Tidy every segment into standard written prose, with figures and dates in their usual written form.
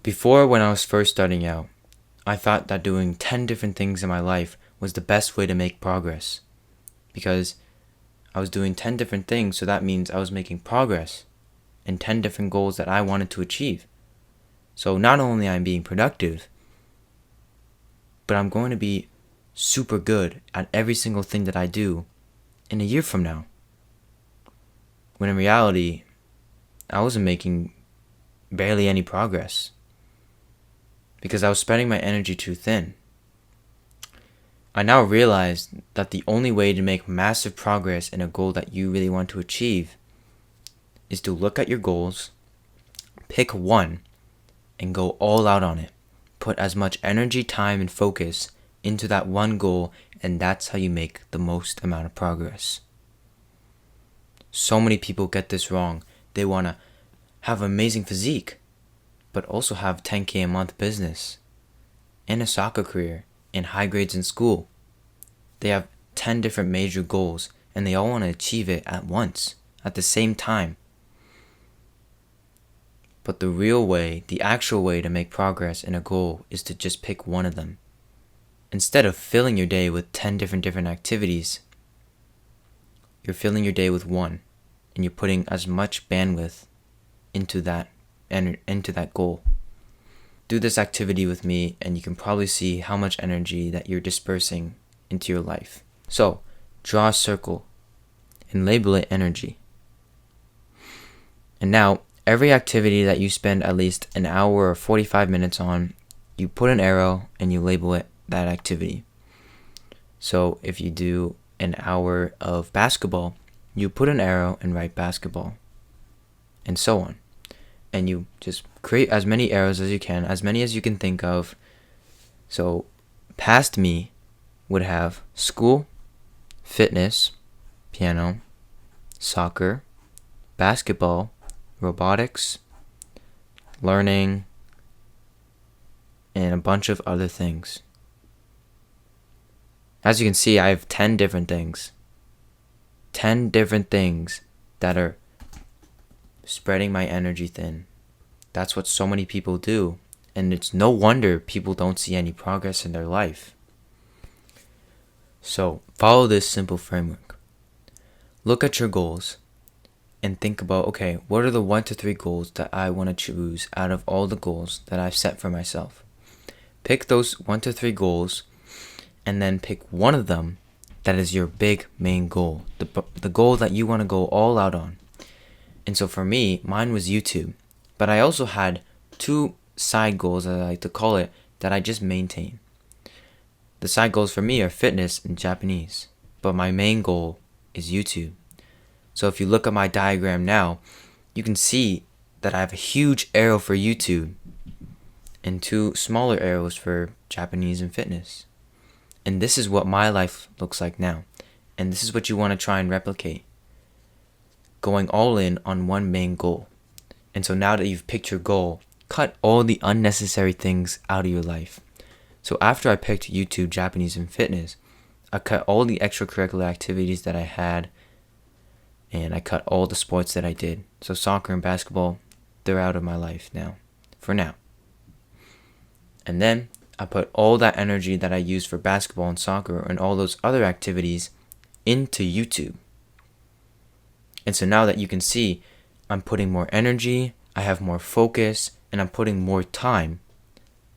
Before, when I was first starting out, I thought that doing 10 different things in my life was the best way to make progress. Because I was doing 10 different things, so that means I was making progress in 10 different goals that I wanted to achieve. So not only I'm being productive, but I'm going to be super good at every single thing that I do in a year from now. When in reality, I wasn't making barely any progress because I was spreading my energy too thin. I now realize that the only way to make massive progress in a goal that you really want to achieve is to look at your goals, pick one, and go all out on it. Put as much energy, time, and focus into that one goal, and that's how you make the most amount of progress. So many people get this wrong. They want to have an amazing physique, but also have 10K a month business, and a soccer career, and high grades in school. They have 10 different major goals, and they all want to achieve it at once, at the same time. But the real way, the actual way to make progress in a goal is to just pick one of them. Instead of filling your day with 10 different activities, you're filling your day with one, and you're putting as much bandwidth into that goal. Do this activity with me, and you can probably see how much energy that you're dispersing into your life. So, draw a circle and label it energy. And now, every activity that you spend at least an hour or 45 minutes on, you put an arrow and you label it that activity. So if you do an hour of basketball, you put an arrow and write basketball, and so on. And you just create as many arrows as you can, as many as you can think of. So past me would have school, fitness, piano, soccer, basketball, robotics, learning, and a bunch of other things. As you can see, I have 10 different things. 10 different things that are spreading my energy thin. That's what so many people do, and it's no wonder people don't see any progress in their life. So, follow this simple framework. Look at your goals and think about, okay, what are the 1 to 3 goals that I want to choose out of all the goals that I've set for myself? Pick those 1 to 3 goals, and then pick one of them that is your big main goal, the goal that you want to go all out on. And so for me, mine was YouTube, but I also had 2 side goals, as I like to call it, that I just maintain. The side goals for me are fitness and Japanese, but my main goal is YouTube. So if you look at my diagram now, you can see that I have a huge arrow for YouTube and 2 smaller arrows for Japanese and fitness. And this is what my life looks like now. And this is what you want to try and replicate. Going all in on one main goal. And so now that you've picked your goal, cut all the unnecessary things out of your life. So after I picked YouTube, Japanese, and fitness, I cut all the extracurricular activities that I had, and I cut all the sports that I did. So soccer and basketball, they're out of my life now, for now. And then I put all that energy that I used for basketball and soccer and all those other activities into YouTube. And so now that you can see, I'm putting more energy, I have more focus, and I'm putting more time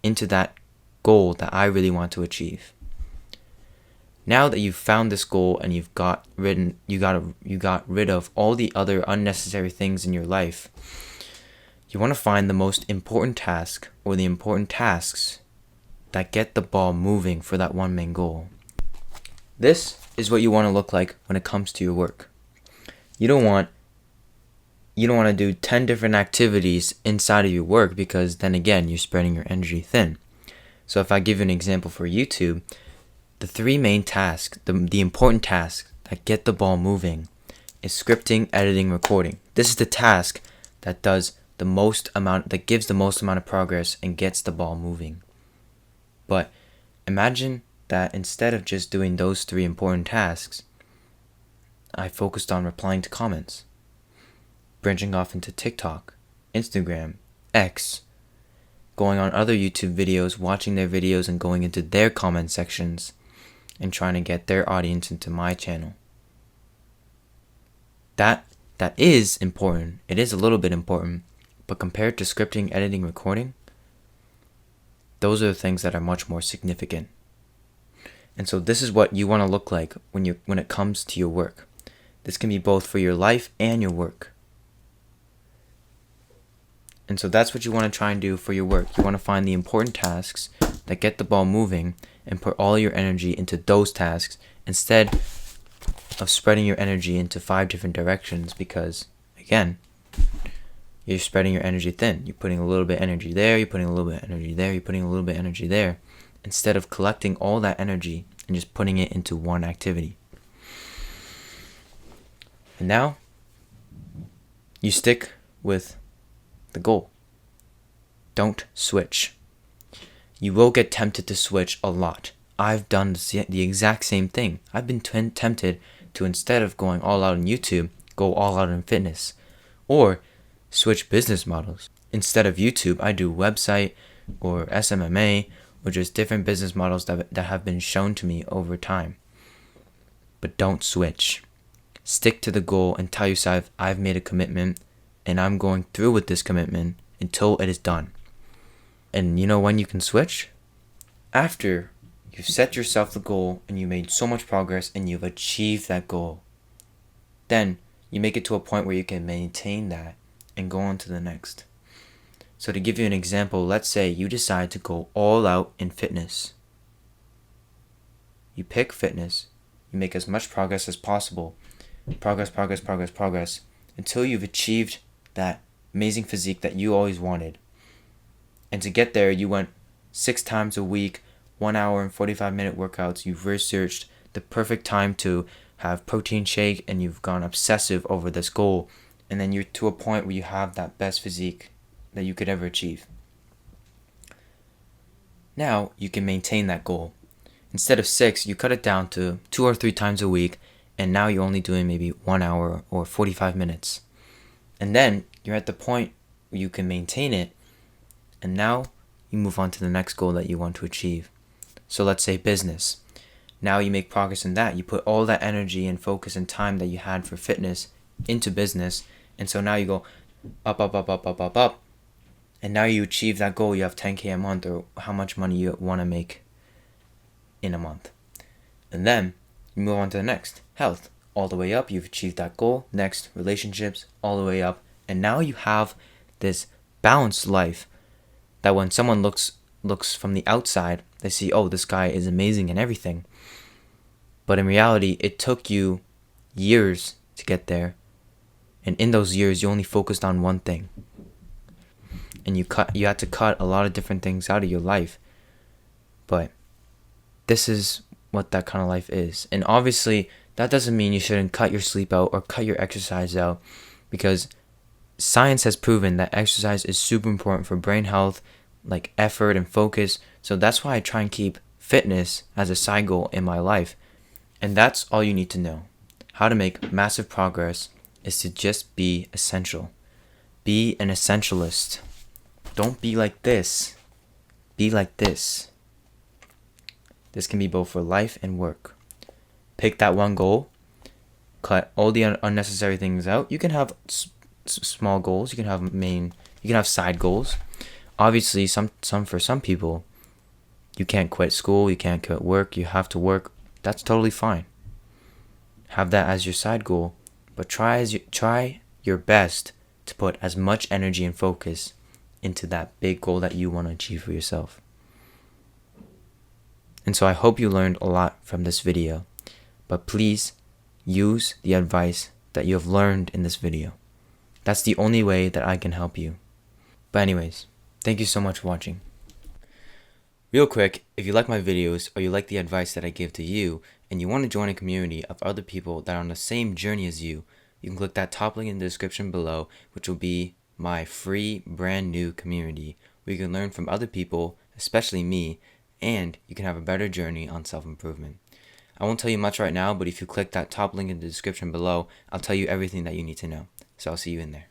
into that goal that I really want to achieve. Now that you've found this goal and you got rid of all the other unnecessary things in your life, you want to find the most important task or the important tasks that get the ball moving for that one main goal. This is what you want to look like when it comes to your work. You don't want to do 10 different activities inside of your work, because then again, you're spreading your energy thin. So if I give you an example for YouTube, the 3 main tasks, the important tasks that get the ball moving is scripting, editing, recording. This is the task that gives the most amount of progress and gets the ball moving. But imagine that instead of just doing those 3 important tasks, I focused on replying to comments, branching off into TikTok, Instagram, X, going on other YouTube videos, watching their videos and going into their comment sections and trying to get their audience into my channel. That is important. It is a little bit important, but compared to scripting, editing, recording, those are the things that are much more significant. And so this is what you want to look like when it comes to your work. This can be both for your life and your work. And so that's what you want to try and do for your work. You want to find the important tasks that get the ball moving and put all your energy into those tasks instead of spreading your energy into 5 different directions, because, again, you're spreading your energy thin. You're putting a little bit of energy there, you're putting a little bit of energy there, you're putting a little bit of energy there, instead of collecting all that energy and just putting it into one activity. And now, you stick with the goal. Don't switch. You will get tempted to switch a lot. I've done the exact same thing. I've been tempted to, instead of going all out on YouTube, go all out in fitness. Or switch business models. Instead of YouTube, I do website or SMMA or just different business models that have been shown to me over time. But don't switch. Stick to the goal and tell yourself, I've made a commitment and I'm going through with this commitment until it is done. And you know when you can switch? After you've set yourself the goal and you made so much progress and you've achieved that goal. Then you make it to a point where you can maintain that and go on to the next. So to give you an example, let's say you decide to go all out in fitness. You pick fitness, you make as much progress as possible. Progress, until you've achieved that amazing physique that you always wanted. And to get there, you went 6 times a week, 1 hour and 45-minute workouts. You've researched the perfect time to have protein shake and you've gone obsessive over this goal. And then you're to a point where you have that best physique that you could ever achieve. Now you can maintain that goal. Instead of 6, you cut it down to 2 or 3 times a week, and now you're only doing maybe 1 hour or 45 minutes. And then you're at the point where you can maintain it, and now you move on to the next goal that you want to achieve. So let's say business. Now you make progress in that. You put all that energy and focus and time that you had for fitness into business, and so now you go up. And now you achieve that goal. You have 10K a month, or how much money you want to make in a month. And then you move on to the next. Health. All the way up. You've achieved that goal. Next, relationships. All the way up. And now you have this balanced life that when someone looks from the outside, they see, oh, this guy is amazing and everything. But in reality, it took you years to get there. And in those years, you only focused on one thing. And you had to cut a lot of different things out of your life. But this is what that kind of life is. And obviously, that doesn't mean you shouldn't cut your sleep out or cut your exercise out, because science has proven that exercise is super important for brain health, like effort and focus. So that's why I try and keep fitness as a side goal in my life. And that's all you need to know. How to make massive progress is to just be essential. Be an essentialist. Don't be like this. Be like this. This can be both for life and work. Pick that one goal. Cut all the unnecessary things out. You can have small goals. You can have side goals. Obviously, for some people, you can't quit school. You can't quit work. You have to work. That's totally fine. Have that as your side goal, but try your best to put as much energy and focus into that big goal that you want to achieve for yourself. And so I hope you learned a lot from this video, but please use the advice that you have learned in this video. That's the only way that I can help you. But anyways, thank you so much for watching. Real quick, if you like my videos or you like the advice that I give to you and you want to join a community of other people that are on the same journey as you can click that top link in the description below, which will be my free brand new community where you can learn from other people, especially me, and you can have a better journey on self-improvement. I won't tell you much right now, but if you click that top link in the description below, I'll tell you everything that you need to know. So I'll see you in there.